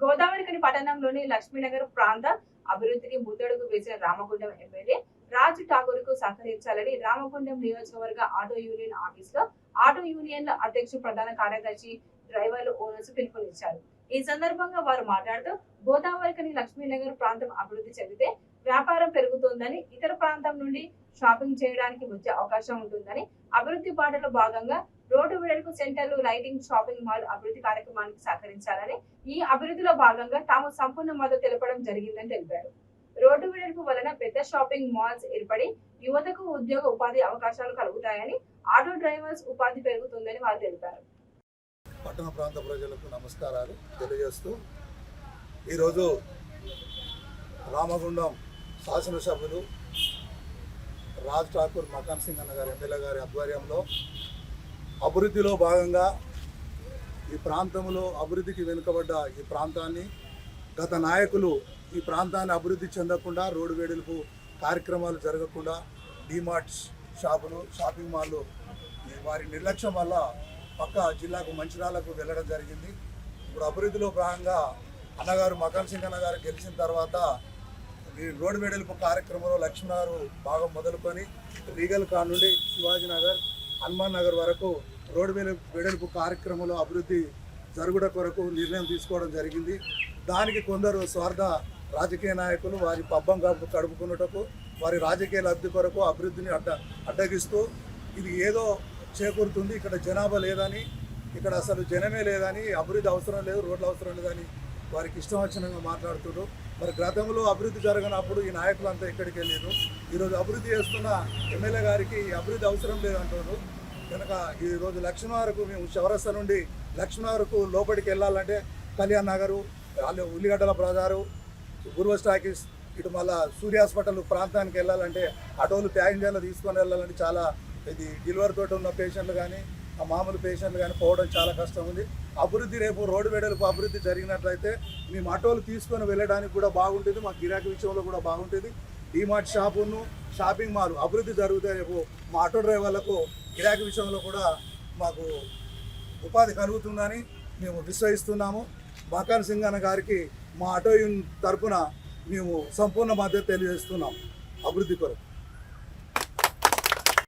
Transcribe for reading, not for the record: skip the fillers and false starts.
గోదావరికని పట్టణంలోని లక్ష్మీనగర్ ప్రాంత అభివృద్ధికి ముందడుగు వేసిన రామగుండం ఎమ్మెల్యే రాజ్ ఠాకూర్ కు సహకరించాలని రామగుండం నియోజకవర్గ ఆటో యూనియన్ ఆఫీస్ లో ఆటో యూనియన్ల అధ్యక్షుడు ప్రధాన కార్యదర్శి డ్రైవర్లు ఓనర్స్ పిలుపునిచ్చారు. ఈ సందర్భంగా వారు మాట్లాడుతూ గోదావరికని లక్ష్మీనగర్ ప్రాంతం అభివృద్ధి చెందితే వ్యాపారం పెరుగుతుందని, ఇతర ప్రాంతం నుండి షాపింగ్ చేయడానికి వచ్చే అవకాశం ఉంటుందని, అభివృద్ధి బాటలో భాగంగా రోడ్డు వెడల్పు సెంటర్లు, లైటింగ్, షాపింగ్ మాల్ అభివృద్ధి కార్యక్రమానికి సహకరించాలని, ఈ అభివృద్ధిలో భాగంగా తాము సంపూర్ణ మద్దతు తెలపడం జరిగిందని తెలిపారు. రోడ్డు వెడల్పు వలన పెద్ద షాపింగ్ మాల్స్ ఏర్పడి యువతకు ఉద్యోగ ఉపాధి అవకాశాలు కలుగుతాయని, ఆటో డ్రైవర్స్ ఉపాధి పెరుగుతుందని వారు తెలిపారు. పట్టణ ప్రాంత ప్రజలకు నమస్కారాలు తెలియజేస్తూ ఈరోజు రామగుండం శాసనసభ్యులు రాజ్ ఠాకూర్ మకాన్ సింగ్ అన్న గారి ఎమ్మెల్యే గారి ఆధ్వర్యంలో అభివృద్ధిలో భాగంగా ఈ ప్రాంతంలో అభివృద్ధికి వెనుకబడ్డ ఈ ప్రాంతాన్ని గత నాయకులు ఈ ప్రాంతాన్ని అభివృద్ధి చెందకుండా, రోడ్డు వెడల్పు కార్యక్రమాలు జరగకుండా, డిమార్ట్ షాపులు, షాపింగ్ మాల్లు వారి నిర్లక్ష్యం వల్ల పక్క జిల్లాకు మంచిర్యాలకు వెళ్ళడం జరిగింది. ఇప్పుడు అభివృద్ధిలో భాగంగా అన్నగారు మకాన్ సింగ్ అన్నగారు గెలిచిన తర్వాత ఈ రోడ్డు వెడల్పు కార్యక్రమంలో లక్ష్మీనగర్ భాగం మొదలుకొని రీగల్ కా నుండి శివాజీనగర్, హనుమాన్ నగర్ వరకు రోడ్డు వెడల్పు కార్యక్రమంలో అభివృద్ధి జరుగుట కొరకు నిర్ణయం తీసుకోవడం జరిగింది. దానికి కొందరు స్వార్థ రాజకీయ నాయకులు వారి పబ్బం కడుపుకున్నటకు, వారి రాజకీయ లబ్ధి కొరకు అభివృద్ధిని అడ్డగిస్తూ ఇది ఏదో చేకూరుతుంది, ఇక్కడ జనాభా లేదని, ఇక్కడ అసలు జనమే లేదని, అభివృద్ధి అవసరం లేదు, రోడ్లు అవసరం లేదని వారికి ఇష్టం వచ్చినంగా మాట్లాడుతున్నారు. మరి గతంలో అభివృద్ధి జరగనప్పుడు ఈ నాయకులు అంతా ఎక్కడికి వెళ్ళారు. ఈరోజు అభివృద్ధి చేస్తున్న ఎమ్మెల్యే గారికి అభివృద్ధి అవసరం లేదంటున్నారు. కనుక ఈరోజు లక్ష్మీనగర్కు మేము చౌరస్తా నుండి లక్ష్మీనగర్కు లోపలికి వెళ్ళాలంటే కళ్యాణ్ నగరు, ఉల్లిగడ్డల బజారు, గురువ స్టాకీస్, ఇటు మళ్ళీ సూర్య హాస్పిటల్ ప్రాంతానికి వెళ్ళాలంటే ఆటోలు ప్యాసింజర్లు తీసుకొని వెళ్ళాలంటే చాలా ఇది డెలివరీ తోటి ఉన్న పేషెంట్లు కానీ ఆ మామూలు పేషెంట్లు కానీ పోవడం చాలా కష్టం ఉంది. అభివృద్ధి రేపు రోడ్డు వెడల్పు అభివృద్ధి జరిగినట్లయితే మేము ఆటోలు తీసుకొని వెళ్ళడానికి కూడా బాగుంటుంది, మా గిరాకీ విషయంలో కూడా బాగుంటుంది. డిమార్ట్ షాపును, షాపింగ్ మాల్ అభివృద్ధి జరిగితే రేపు మా ఆటో డ్రైవర్లకు గిరాకీ విషయంలో కూడా మాకు ఉపాధి కలుగుతుందని మేము విశ్వసిస్తున్నాము. మకాన్ సింగ్ అన్న గారికి మా ఆటో యూనియన్ తరఫున మేము సంపూర్ణ మద్దతు తెలియజేస్తున్నాం అభివృద్ధి కొరకు.